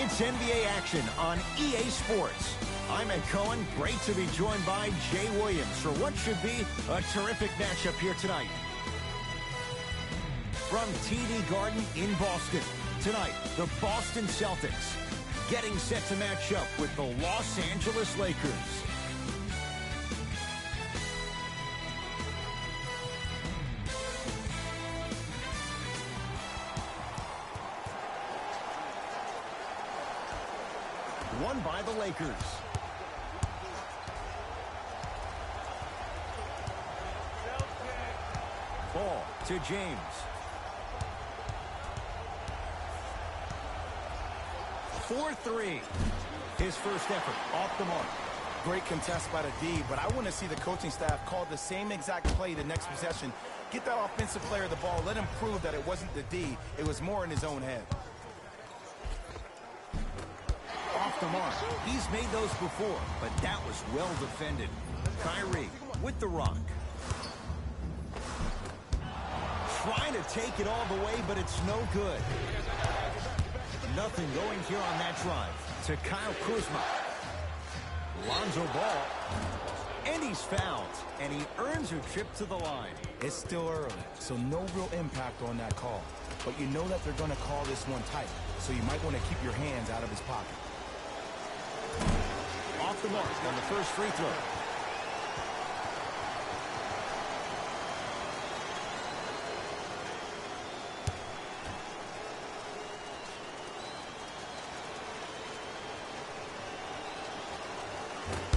It's NBA action on EA Sports. I'm Ed Cohen. Great to be joined by Jay Williams for what should be a terrific matchup here tonight. From TD Garden in Boston, tonight, the Boston Celtics getting set to match up with the Los Angeles Lakers. Won by the Lakers. Ball to James. For three. His first effort off the mark. Great contest by the D, but I want to see the coaching staff call the same exact play the next possession. Get that offensive player the ball. Let him prove that it wasn't the D. It was more in his own head. Off the mark. He's made those before, but that was well defended. Kyrie with the rock. Trying to take it all the way, but it's no good. Nothing going here on that drive to Kyle Kuzma. Lonzo Ball. And he's fouled. And he earns a trip to the line. It's still early, so no real impact on that call. But you know that they're going to call this one tight, so you might want to keep your hands out of his pocket. Off the mark on the first free throw.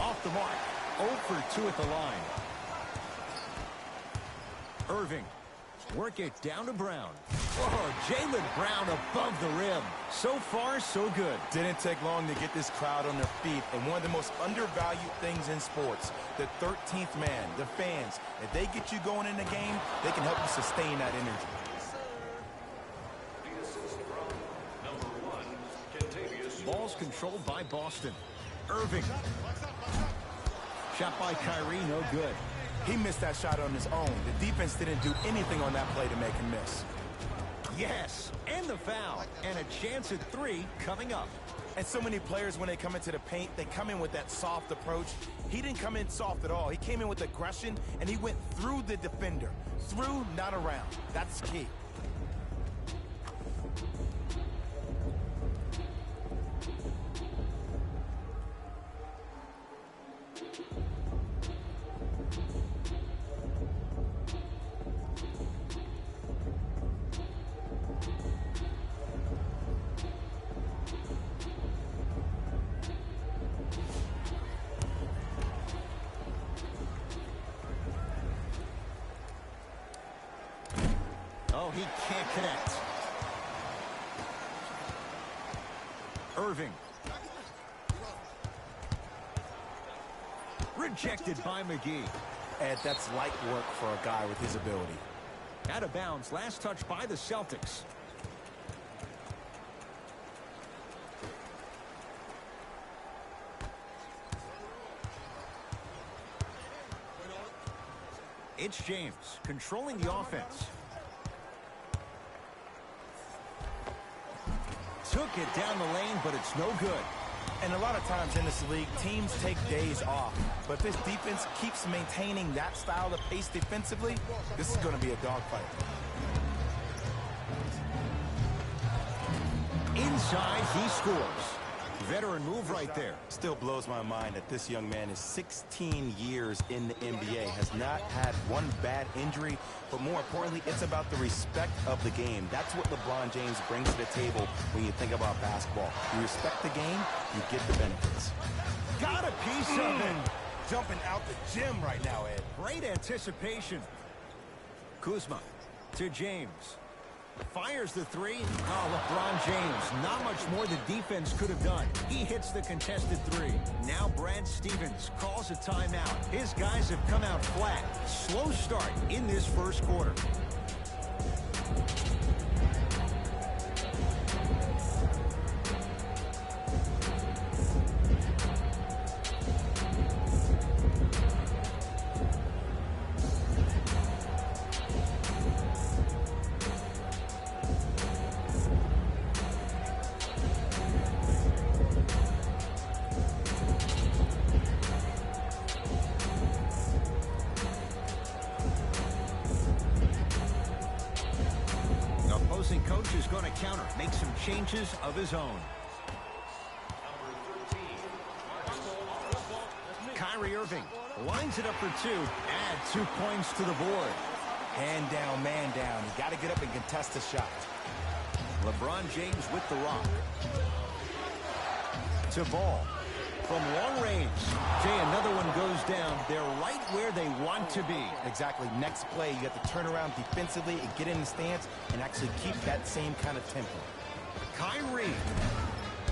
Off the mark. 0 for 2 at the line. Irving. Work it down to Brown. Oh, Jaylen Brown above the rim. So far, so good. Didn't take long to get this crowd on their feet, and one of the most undervalued things in sports, the 13th man, the fans. If they get you going in the game, they can help you sustain that energy. Ball's controlled by Boston. Irving. Shot by Kyrie, no good. He missed that shot on his own. The defense didn't do anything on that play to make him miss. Yes, and the foul. And a chance at 3 coming up. And so many players, when they come into the paint, they come in with that soft approach. He didn't come in soft at all. He came in with aggression, and he went through the defender. Through, not around. That's key. Oh, he can't connect. Irving. Rejected by McGee. Ed, that's light work for a guy with his ability. Out of bounds. Last touch by the Celtics. It's James controlling the offense. Took it down the lane, but it's no good. And a lot of times in this league, teams take days off. But if this defense keeps maintaining that style of pace defensively, this is going to be a dogfight. Inside, he scores. Veteran move right there. Still blows my mind that this young man is 16 years in the NBA, has not had one bad injury, but more importantly, it's about the respect of the game. That's what LeBron James brings to the table when you think about basketball. You respect the game, you get the benefits. Got a piece of it. Jumping out the gym right now, Ed. Great anticipation. Kuzma to James. Fires the 3. Oh, LeBron James. Not much more the defense could have done. He hits the contested 3. Now Brad Stevens calls a timeout. His guys have come out flat. Slow start in this first quarter. coach is going to counter, make some changes of his own. Kyrie Irving lines it up for two. Add 2 points to the board. Hand down, man down. You got to get up and contest the shot. LeBron James with the rock. To Ball. From long range. Jay, another one goes down. They're right where they want to be. Exactly. Next play, you have to turn around defensively and get in the stance and actually keep that same kind of tempo. Kyrie.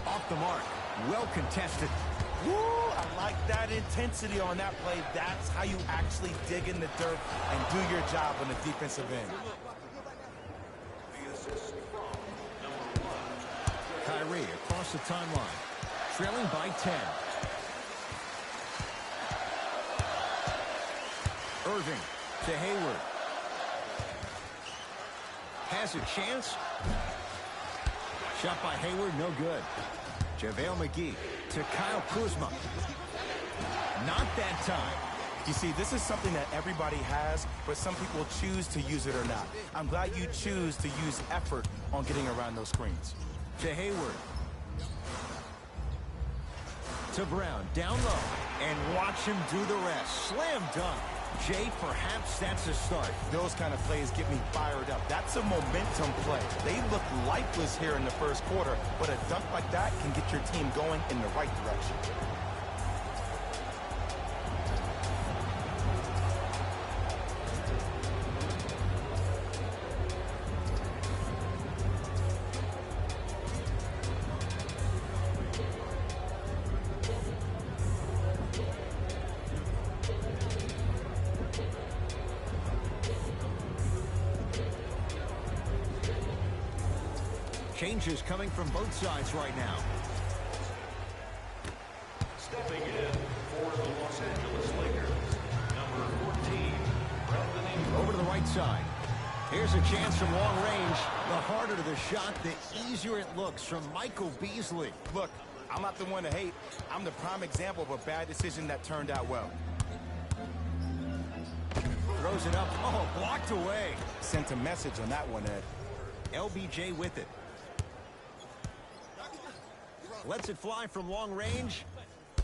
Off the mark. Well contested. Woo! I like that intensity on that play. That's how you actually dig in the dirt and do your job on the defensive end. Kyrie across the timeline. Trailing by 10. Irving to Hayward. Has a chance. Shot by Hayward, no good. JaVale McGee to Kyle Kuzma. Not that time. You see, this is something that everybody has, but some people choose to use it or not. I'm glad you choose to use effort on getting around those screens. To Hayward. To Brown, down low. And watch him do the rest. Slam dunk. Jay, perhaps that's a start. Those kind of plays get me fired up. That's a momentum play. They look lifeless here in the first quarter, but a dunk like that can get your team going in the right direction. Changes coming from both sides right now. Stepping in for the Los Angeles Lakers, number 14, Brandon Ingram. Over to the right side. Here's a chance from long range. The harder the shot, the easier it looks from Michael Beasley. Look, I'm not the one to hate. I'm the prime example of a bad decision that turned out well. Throws it up. Oh, blocked away. Sent a message on that one, Ed. LBJ with it. Lets it fly from long range.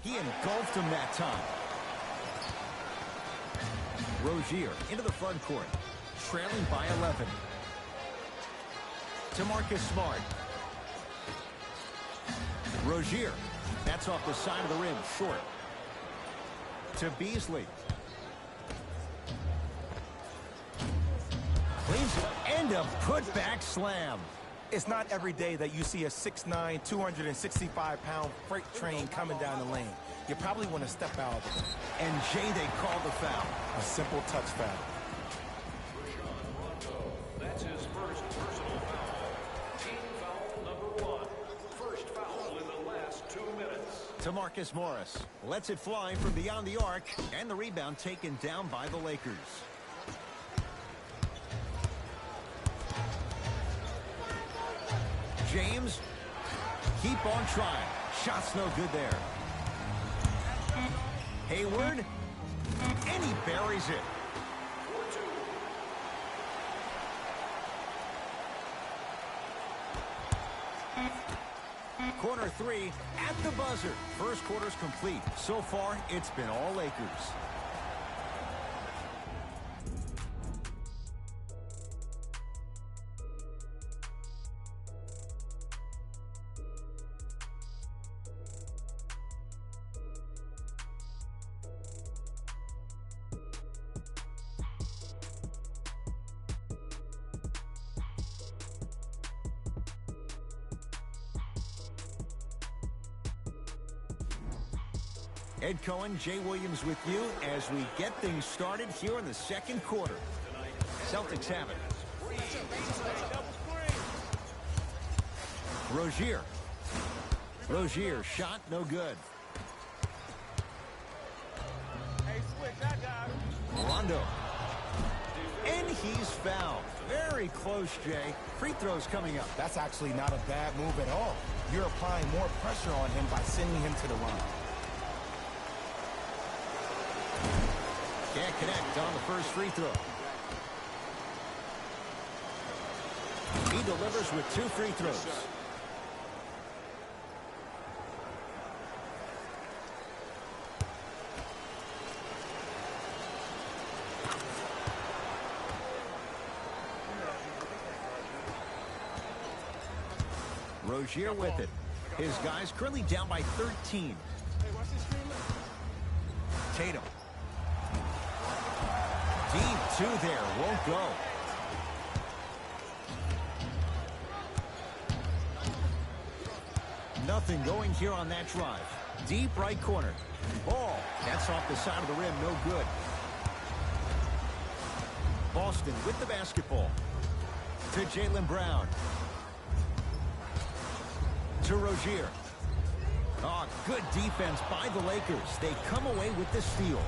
He engulfed him that time. Rozier into the front court. Trailing by 11. To Marcus Smart. Rozier. That's off the side of the rim. Short. To Beasley. Cleans it. And a putback slam. It's not every day that you see a 6'9", 265-pound freight train coming down the lane. You probably want to step out of it. And Jay, they call the foul. A simple touch foul. That's his first personal foul. Team foul number 1. First foul in the last 2 minutes. To Marcus Morris. Lets it fly from beyond the arc. And the rebound taken down by the Lakers. James, keep on trying. Shot's no good there. Hayward, and he buries it. Corner three at the buzzer. First quarter's complete. So far, it's been all Lakers. Ed Cohen, Jay Williams with you as we get things started here in the second quarter. Celtics have it. Rozier. Rozier, shot no good. Rondo. And he's fouled. Very close, Jay. Free throws coming up. That's actually not a bad move at all. You're applying more pressure on him by sending him to the line. Can't connect on the first free throw. He delivers with 2 free throws. Rozier with it. His guys currently down by 13. Tatum. Deep 2 there. Won't go. Nothing going here on that drive. Deep right corner. Ball. That's off the side of the rim. No good. Boston with the basketball. To Jaylen Brown. To Rozier. Oh, good defense by the Lakers. They come away with the steal.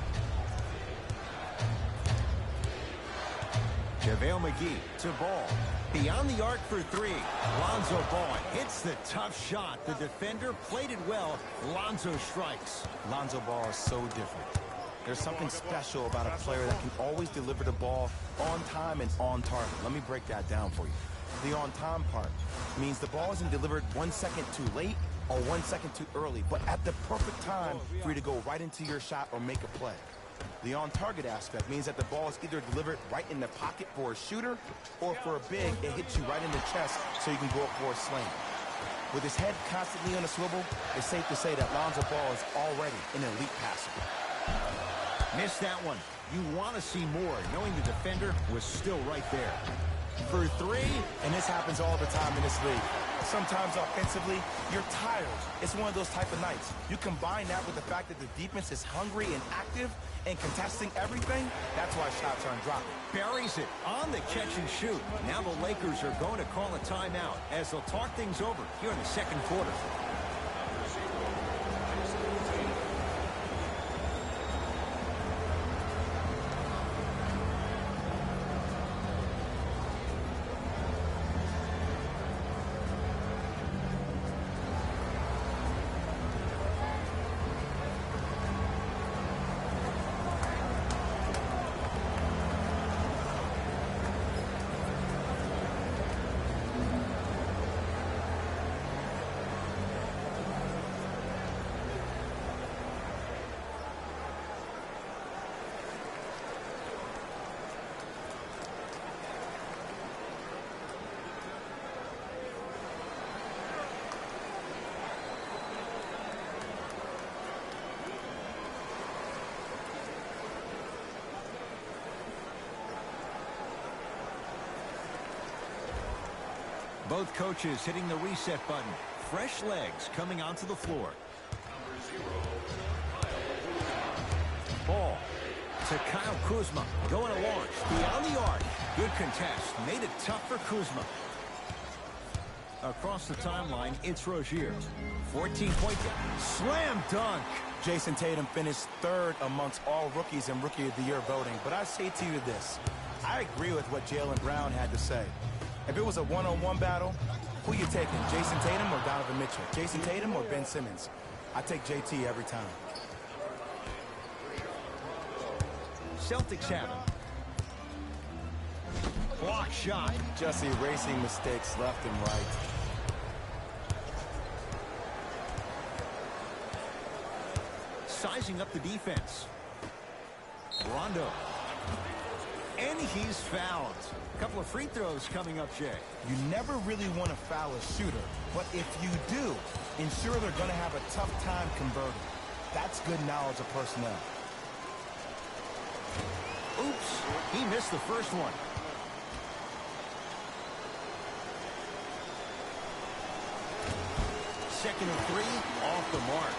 JaVale McGee to Ball. Beyond the arc for 3. Lonzo Ball hits the tough shot. The defender played it well. Lonzo strikes. Lonzo Ball is so different. There's something special about a player that can always deliver the ball on time and on target. Let me break that down for you. The on-time part means the ball isn't delivered 1 second too late or 1 second too early, but at the perfect time for you to go right into your shot or make a play. The on-target aspect means that the ball is either delivered right in the pocket for a shooter, or for a big, it hits you right in the chest so you can go up for a slam. With his head constantly on a swivel, it's safe to say that Lonzo Ball is already an elite passer. Missed that one. You want to see more, knowing the defender was still right there. For 3. And this happens all the time in this league. Sometimes offensively, you're tired. It's one of those type of nights. You combine that with the fact that the defense is hungry and active and contesting everything, that's why shots aren't dropping. Buries it on the catch and shoot. Now the Lakers are going to call a timeout as they'll talk things over here in the second quarter. Both coaches hitting the reset button. Fresh legs coming onto the floor. Ball to Kyle Kuzma. Going to launch. Beyond the arc. Good contest. Made it tough for Kuzma. Across the timeline, it's Rozier. 14-point slam dunk. Jason Tatum finished 3rd amongst all rookies in Rookie of the Year voting. But I say to you this. I agree with what Jaylen Brown had to say. If it was a one-on-one battle, who you taking, Jason Tatum or Donovan Mitchell? Jason Tatum or Ben Simmons? I take JT every time. Celtics have it. Block shot. Just erasing mistakes left and right. Sizing up the defense. Rondo. And he's fouled. A couple of free throws coming up, Jay. You never really want to foul a shooter, but if you do, ensure they're going to have a tough time converting. That's good knowledge of personnel. Oops, he missed the first one. Second and 3, off the mark.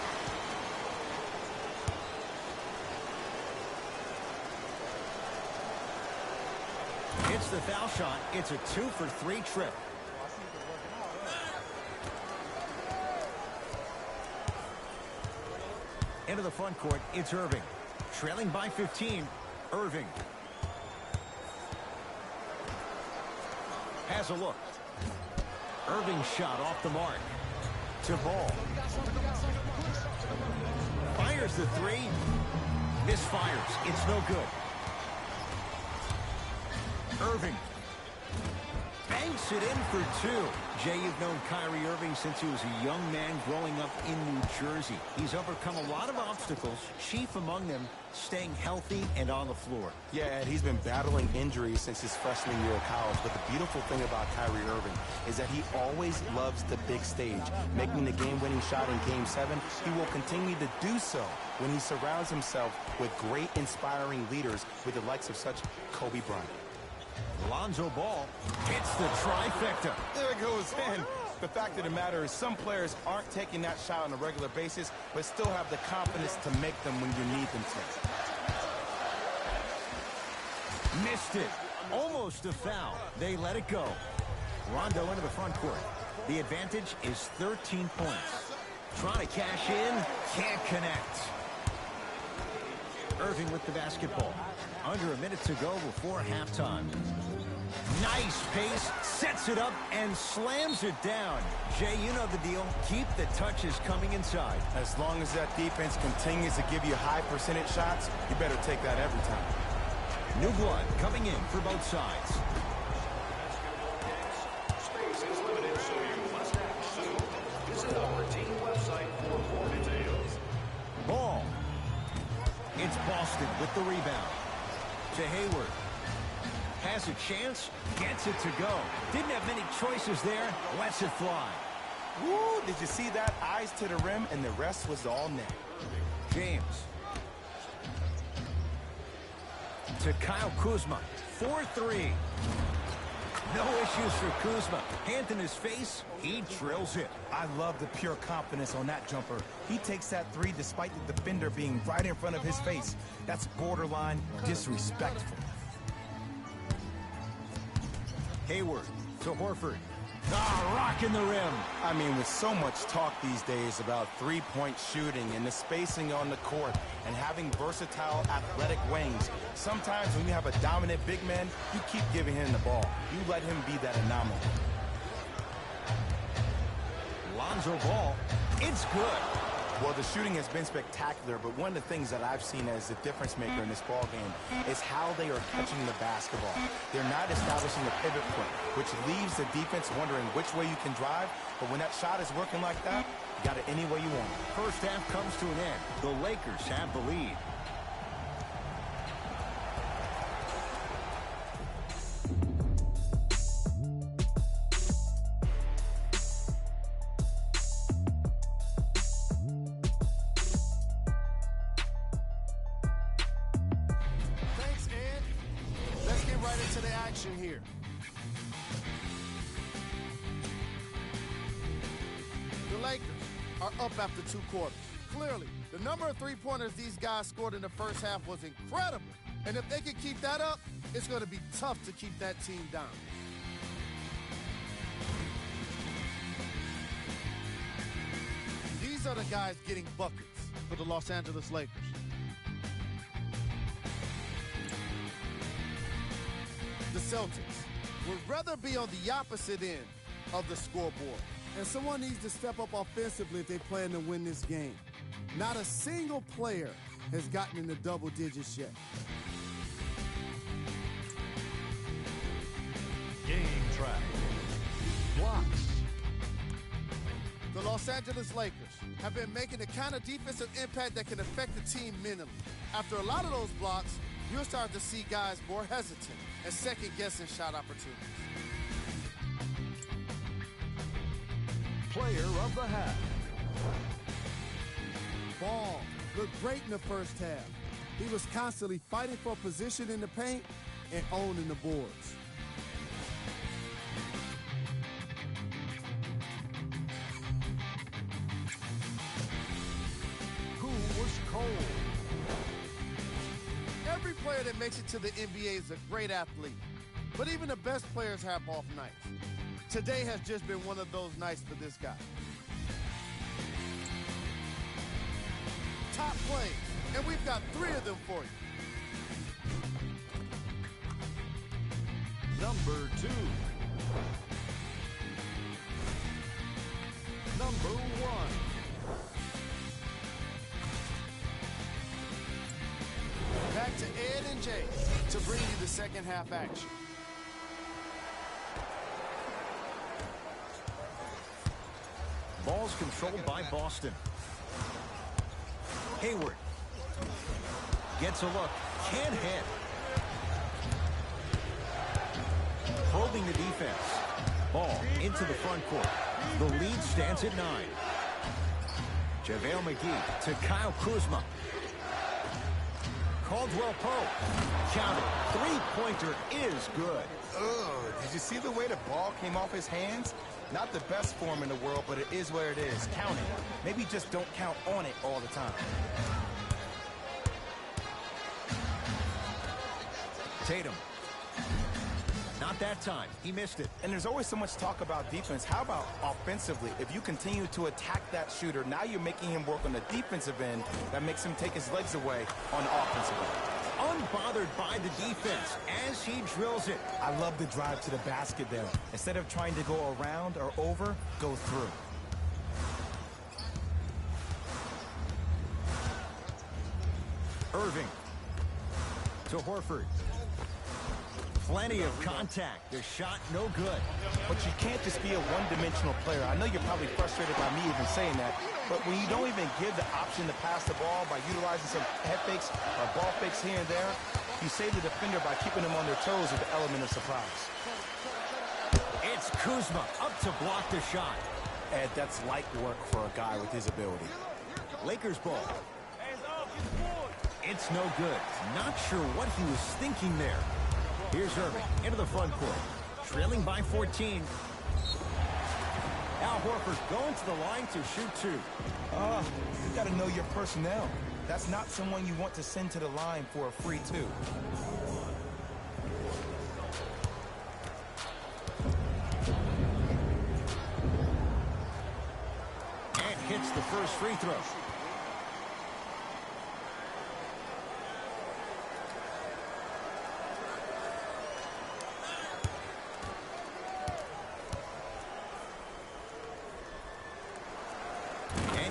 It's the foul shot. It's a 2-for-3 trip. Into the front court, it's Irving. Trailing by 15, Irving. Has a look. Irving's shot off the mark. To Ball. Fires the 3. Misfires. It's no good. Irving. banks it in for two. Jay, you've known Kyrie Irving since he was a young man growing up in New Jersey. He's overcome a lot of obstacles, chief among them staying healthy and on the floor. Yeah, and he's been battling injuries since his freshman year of college. But the beautiful thing about Kyrie Irving is that he always loves the big stage. Making the game-winning shot in Game 7, he will continue to do so when he surrounds himself with great, inspiring leaders with the likes of such Kobe Bryant. Lonzo Ball hits the trifecta. There it goes in. The fact of the matter is some players aren't taking that shot on a regular basis, but still have the confidence to make them when you need them to. Missed it. Almost a foul. They let it go. Rondo into the front court. The advantage is 13 points. Trying to cash in. Can't connect. Irving with the basketball. Under a minute to go before halftime. Nice pace, sets it up, and slams it down. Jay, you know the deal. Keep the touches coming inside. As long as that defense continues to give you high percentage shots, you better take that every time. New blood coming in for both sides. Space is limited, so you must act soon. Visit our team website for more details. Ball. It's Boston with the rebound. To Hayward. Has a chance, gets it to go. Didn't have many choices there, lets it fly. Woo, did you see that? Eyes to the rim, and the rest was all net. James. To Kyle Kuzma. 4-3. No issues for Kuzma. Hand in his face, he drills it. I love the pure confidence on that jumper. He takes that three despite the defender being right in front of his face. That's borderline disrespectful. Hayward to Horford. Rocking the rim. I mean, with so much talk these days about three-point shooting and the spacing on the court and having versatile athletic wings, sometimes when you have a dominant big man, you keep giving him the ball. You let him be that anomaly. Lonzo Ball. It's good. Well, the shooting has been spectacular, but one of the things that I've seen as the difference maker in this ball game is how they are catching the basketball. They're not establishing a pivot foot, which leaves the defense wondering which way you can drive, but when that shot is working like that, you got it any way you want. First half comes to an end. The Lakers have the lead. Here. The Lakers are up after 2 quarters. Clearly, the number of three-pointers these guys scored in the first half was incredible. And if they can keep that up, it's going to be tough to keep that team down. These are the guys getting buckets for the Los Angeles Lakers. The Celtics would rather be on the opposite end of the scoreboard. And someone needs to step up offensively if they plan to win this game. Not a single player has gotten in the double digits yet. Game track. Blocks. The Los Angeles Lakers have been making the kind of defensive impact that can affect the team mentally. After a lot of those blocks, you'll start to see guys more hesitant and second-guessing shot opportunities. Player of the half. Ball looked great in the first half. He was constantly fighting for position in the paint and owning the boards. Who was cold? Every player that makes it to the NBA is a great athlete, but even the best players have off nights. Today has just been one of those nights for this guy. Top plays, and we've got 3 of them for you. Number 2. Number 1. Back to Ed and Jay to bring you the second half action. Ball's controlled by Boston. Hayward gets a look. Can't hit. Probing the defense. Ball into the front court. The lead stands at 9. JaVale McGee to Kyle Kuzma. Caldwell Pope. Counted. Three-pointer is good. Ugh, did you see the way the ball came off his hands? Not the best form in the world, but it is what it is. Count it. Maybe just don't count on it all the time. Tatum. Not that time. He missed it. And there's always so much talk about defense. How about offensively? If you continue to attack that shooter, now you're making him work on the defensive end. That makes him take his legs away on the offensive end. Unbothered by the defense as he drills it. I love the drive to the basket there. Instead of trying to go around or over, go through. Irving to Horford. Plenty of contact. The shot no good. But you can't just be a one-dimensional player. I know you're probably frustrated by me even saying that, but when you don't even give the option to pass the ball by utilizing some head fakes or ball fakes here and there, you save the defender by keeping them on their toes with the element of surprise. It's Kuzma up to block the shot. Ed, that's light work for a guy with his ability. Lakers ball. It's no good. Not sure what he was thinking there. Here's Irving into the front court. Trailing by 14. Al Horford going to the line to shoot 2. You got to know your personnel. That's not someone you want to send to the line for a free 2. And hits the first free throw.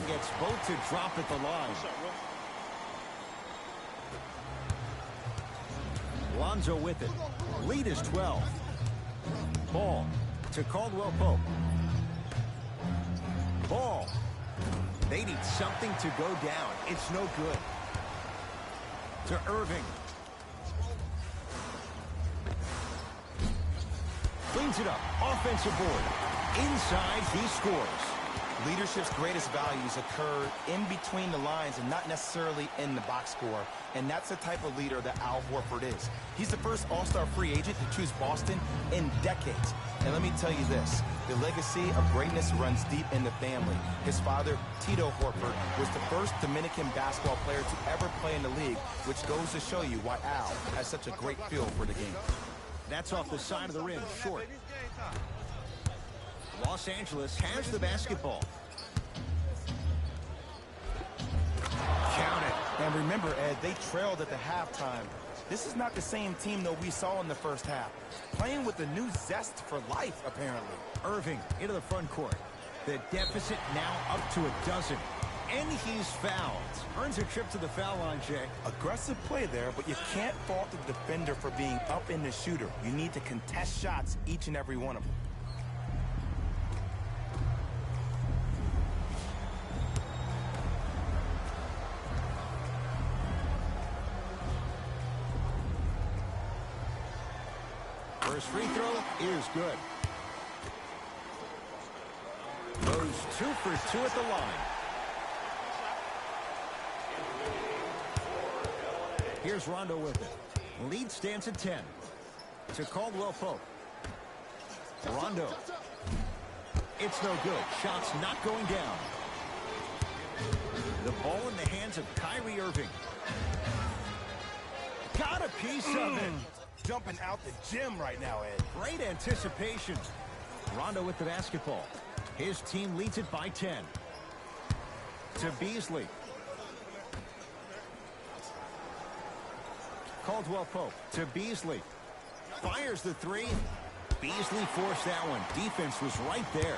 Gets both to drop at the line. Lonzo with it. Lead is 12. Ball to Caldwell Pope. Ball. They need something to go down. It's no good. To Irving. Cleans it up. Offensive board. Inside, he scores. Leadership's greatest values occur in between the lines and not necessarily in the box score. And that's the type of leader that Al Horford is. He's the first all-star free agent to choose Boston in decades. And let me tell you this, the legacy of greatness runs deep in the family. His father, Tito Horford, was the first Dominican basketball player to ever play in the league, which goes to show you why Al has such a great feel for the game. That's off the side of the rim, short. Los Angeles has the basketball. Count it. And remember, Ed, they trailed at the halftime. This is not the same team that we saw in the first half. Playing with a new zest for life, apparently. Irving into the front court. The deficit now up to 12. And he's fouled. Earns a trip to the foul line, Jay. Aggressive play there, but you can't fault the defender for being up in the shooter. You need to contest shots, each and every one of them. First free throw is good. Goes 2 for 2 at the line. Here's Rondo with it. Lead stands at 10. To Caldwell Pope. Rondo. It's no good. Shots not going down. The ball in the hands of Kyrie Irving. Got a piece of it. Jumping out the gym right now, Ed. Great anticipation. Rondo with the basketball. His team leads it by 10. To Beasley. Caldwell Pope to Beasley. Fires the 3. Beasley forced that one. Defense was right there.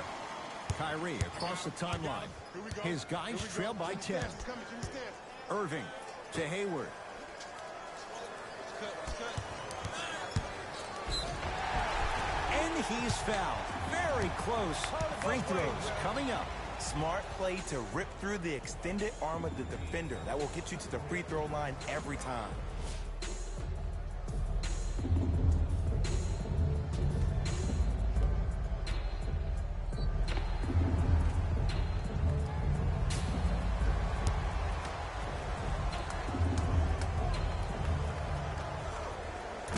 Kyrie across the timeline. His guys trail by 10. Irving to Hayward. And he's fouled. Very close. Free throws coming up. Smart play to rip through the extended arm of the defender. That will get you to the free throw line every time.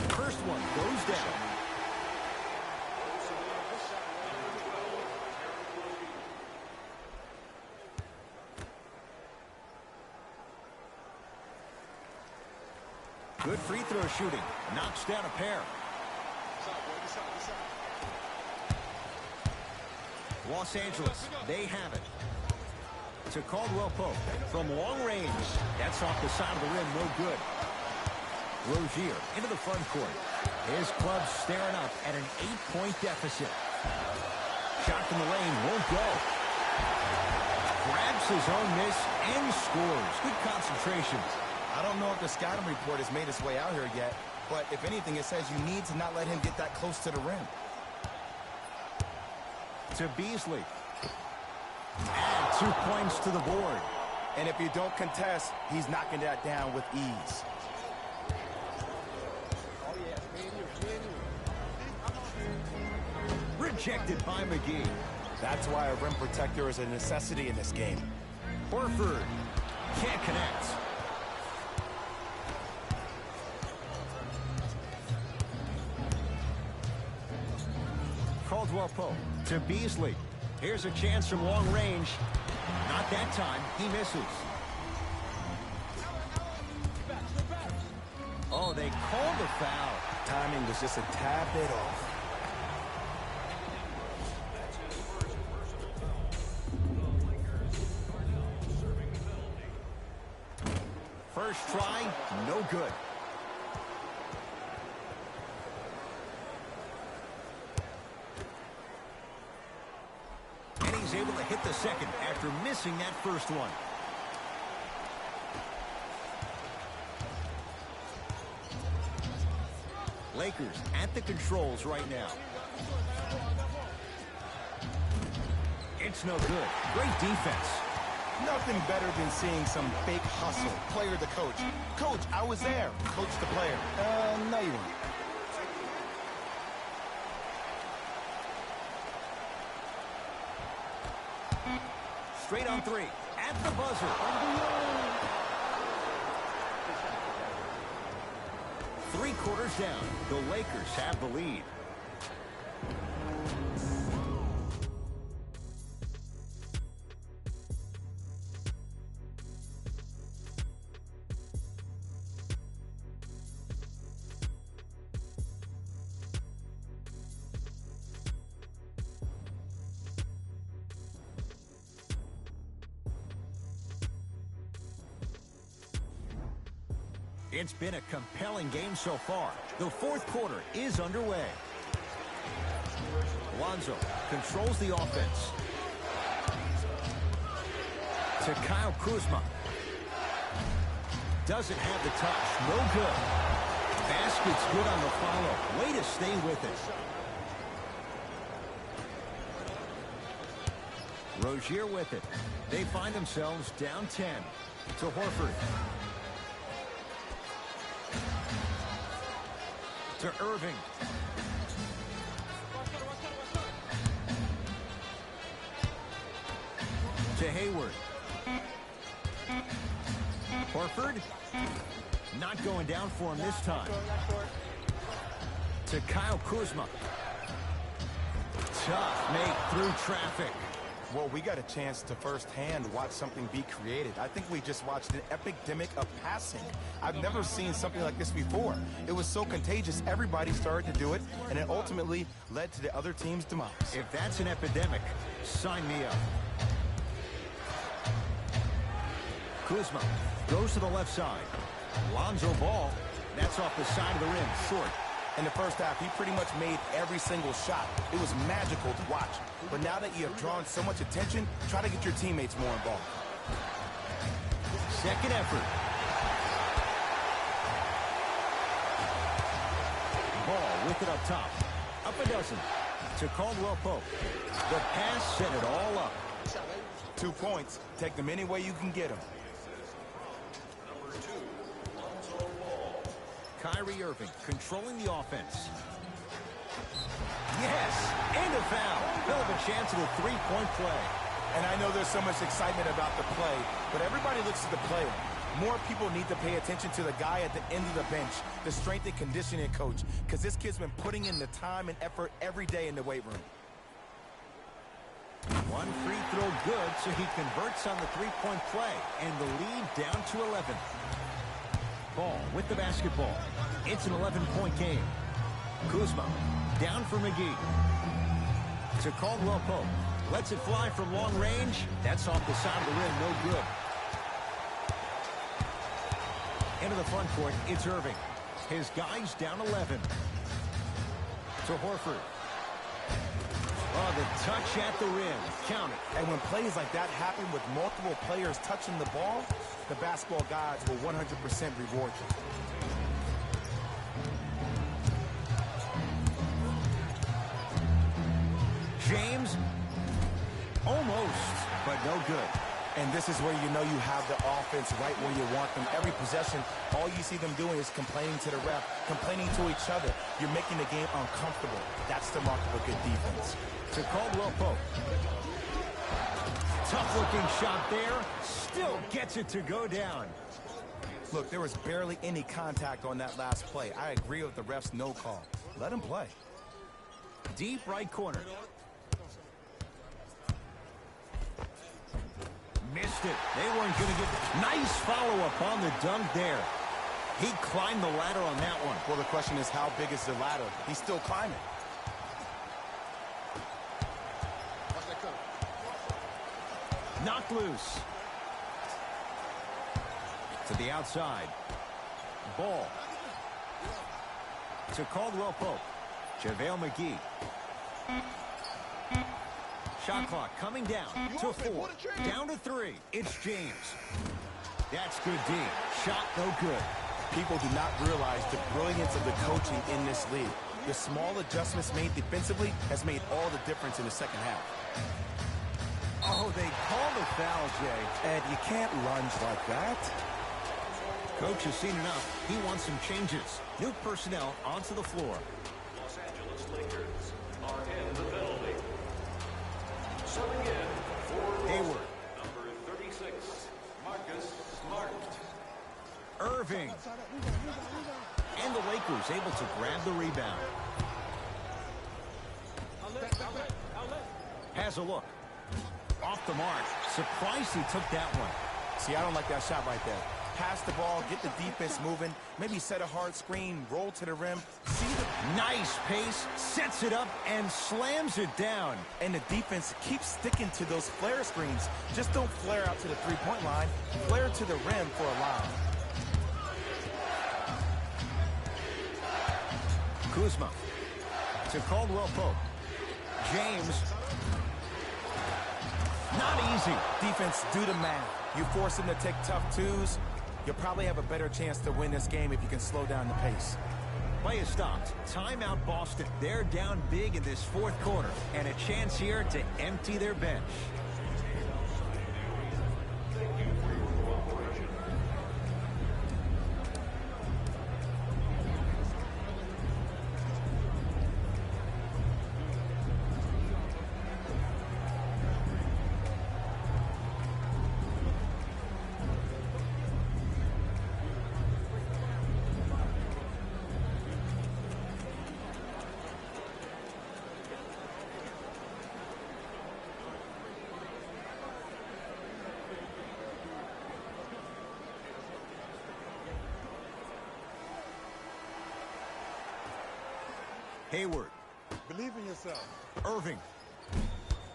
First one goes down. Good free throw shooting. Knocks down a pair. Los Angeles, they have it. To Caldwell Pope from long range. That's off the side of the rim, no good. Rozier into the front court. His club staring up at an 8-point deficit. Shot from the lane won't go. Grabs his own miss and scores. Good concentration. I don't know if the scouting report has made its way out here yet, but if anything, it says you need to not let him get that close to the rim. To Beasley. And 2 points to the board. And if you don't contest, he's knocking that down with ease. Rejected by McGee. That's why a rim protector is a necessity in this game. Horford can't connect. Caldwell Pope to Beasley. Here's a chance from long range. Not that time. He misses. Oh, they called the foul. Timing was just a tad bit off. First try, no good. And he's able to hit the second after missing that first one. Lakers at the controls right now. It's no good. Great defense. Nothing better than seeing some fake hustle. Player to coach. Coach, I was there. Coach the player. No, you weren't. Straight on three. At the buzzer. 3 quarters down. The Lakers have the lead. It's been a compelling game so far. The fourth quarter is underway. Lonzo controls the offense. To Kyle Kuzma. Doesn't have the touch. No good. Basket's good on the follow. Way to stay with it. Rozier with it. They find themselves down 10. To Horford. To Irving. To Hayward. Horford. Not going down for him this time. To Kyle Kuzma. Tough make through traffic. Well, we got a chance to firsthand watch something be created. I think we just watched an epidemic of passing. I've never seen something like this before. It was so contagious, everybody started to do it, and it ultimately led to the other team's demise. If that's an epidemic, sign me up. Kuzma goes to the left side. Lonzo Ball. That's off the side of the rim, short. In the first half, he pretty much made every single shot. It was magical to watch. But now that you have drawn so much attention, try to get your teammates more involved. Second effort. Ball with it up top. Up a dozen. To Caldwell Pope. The pass set it all up. 2 points. Take them any way you can get them. Number 2, Lonzo Ball. Kyrie Irving controlling the offense. Yes, and a foul. He'll have a chance at a three-point play. And I know there's so much excitement about the play, but everybody looks at the player. More people need to pay attention to the guy at the end of the bench, the strength and conditioning coach, because this kid's been putting in the time and effort every day in the weight room. One free throw good, so he converts on the three-point play, and the lead down to 11. Ball with the basketball. It's an 11-point game. Kuzma down for McGee. To Caldwell Pope. Lets it fly from long range. That's off the side of the rim, no good. Into the front court, it's Irving. His guys down 11. To Horford. Oh, the touch at the rim. Count it. And when plays like that happen with multiple players touching the ball, the basketball gods will 100% reward you. James. Almost, but no good. And this is where you know you have the offense right where you want them. Every possession, all you see them doing is complaining to the ref, complaining to each other. You're making the game uncomfortable. That's the mark of a good defense. To Caldwell Pope. Tough-looking shot there. Still gets it to go down. Look, there was barely any contact on that last play. I agree with the ref's no call. Let him play. Deep right corner. Missed it. They weren't going to get... Nice follow-up on the dunk there. He climbed the ladder on that one. Well, the question is, how big is the ladder? He's still climbing. Knocked loose. To the outside. Ball. To Caldwell Pope. JaVale McGee. Shot clock coming down to 4. Down to 3. It's James. That's good D. Shot no good. People do not realize the brilliance of the coaching in this league. The small adjustments made defensively has made all the difference in the second half. Oh, they called a foul, Jay. And you can't lunge like that. Coach has seen enough. He wants some changes. New personnel onto the floor. Los Angeles Lakers are in the penalty. Subbing in for Hayward. number 36, Marcus Smart. Irving. And the Lakers able to grab the rebound. Has a look. Off the mark. Surprised he took that one. See, I don't like that shot right there. Pass the ball, get the defense moving, maybe set a hard screen, roll to the rim. See the... Nice pace, sets it up, and slams it down. And the defense keeps sticking to those flare screens. Just don't flare out to the three-point line. Flare to the rim for a lob. Kuzma. To Caldwell Pope. James. Not easy. Defense, do the math. You force them to take tough twos, you'll probably have a better chance to win this game if you can slow down the pace. Play is stopped. Timeout Boston. They're down big in this fourth quarter, and a chance here to empty their bench. Hayward. Believe in yourself. Irving.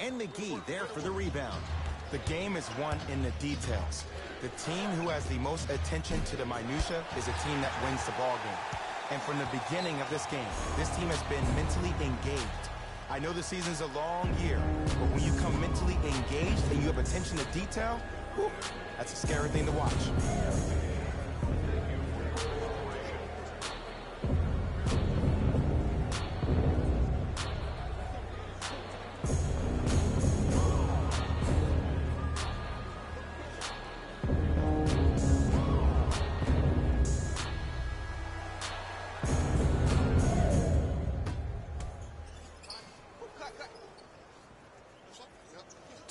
And McGee there for the rebound. The game is won in the details. The team who has the most attention to the minutia is a team that wins the ball game. And from the beginning of this game, this team has been mentally engaged. I know the season's a long year, but when you come mentally engaged and you have attention to detail, whew, that's a scary thing to watch.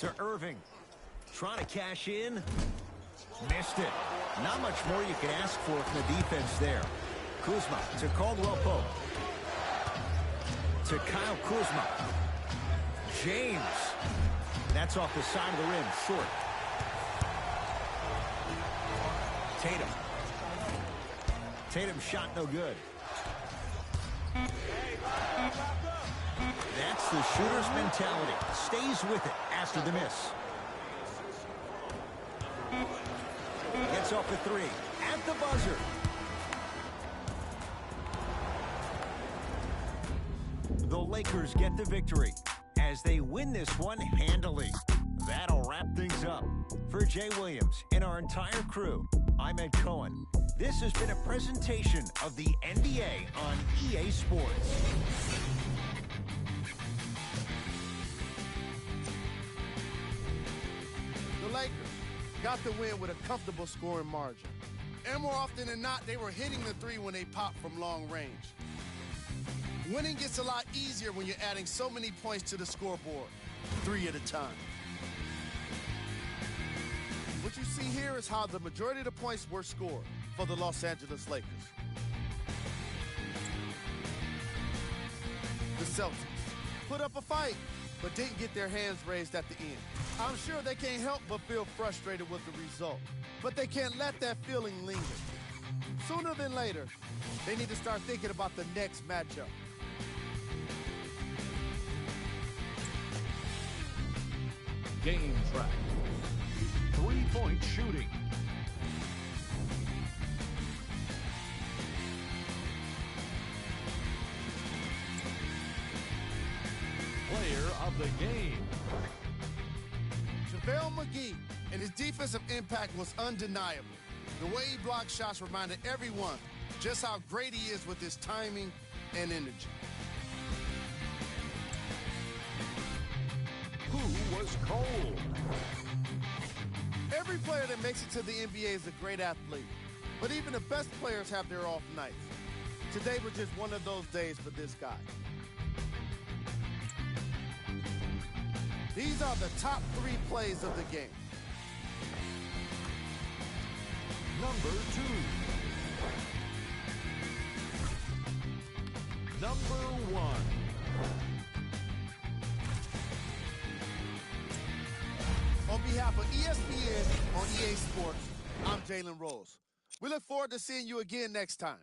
To Irving. Trying to cash in. Missed it. Not much more you can ask for from the defense there. Kuzma to Caldwell Pope. To Kyle Kuzma. James. That's off the side of the rim, short. Tatum. Tatum shot no good. That's the shooter's mentality. Stays with it after the miss. Gets off the three. At the buzzer. The Lakers get the victory as they win this one handily. That'll wrap things up. For Jay Williams and our entire crew, I'm Ed Cohen. This has been a presentation of the NBA on EA Sports. The Lakers got the win with a comfortable scoring margin. And more often than not, they were hitting the three when they popped from long range. Winning gets a lot easier when you're adding so many points to the scoreboard, 3 at a time. What you see here is how the majority of the points were scored for the Los Angeles Lakers. The Celtics put up a fight, but didn't get their hands raised at the end. I'm sure they can't help but feel frustrated with the result, but they can't let that feeling linger. Sooner than later, they need to start thinking about the next matchup. Game track. 3-point shooting. Player of the game. JaVale McGee and his defensive impact was undeniable. The way he blocked shots reminded everyone just how great he is with his timing and energy. Who was cold? Every player that makes it to the NBA is a great athlete, but even the best players have their off nights. Today was just one of those days for this guy. These are the top 3 plays of the game. Number 2. Number 1. On behalf of ESPN on EA Sports, I'm Jalen Rose. We look forward to seeing you again next time.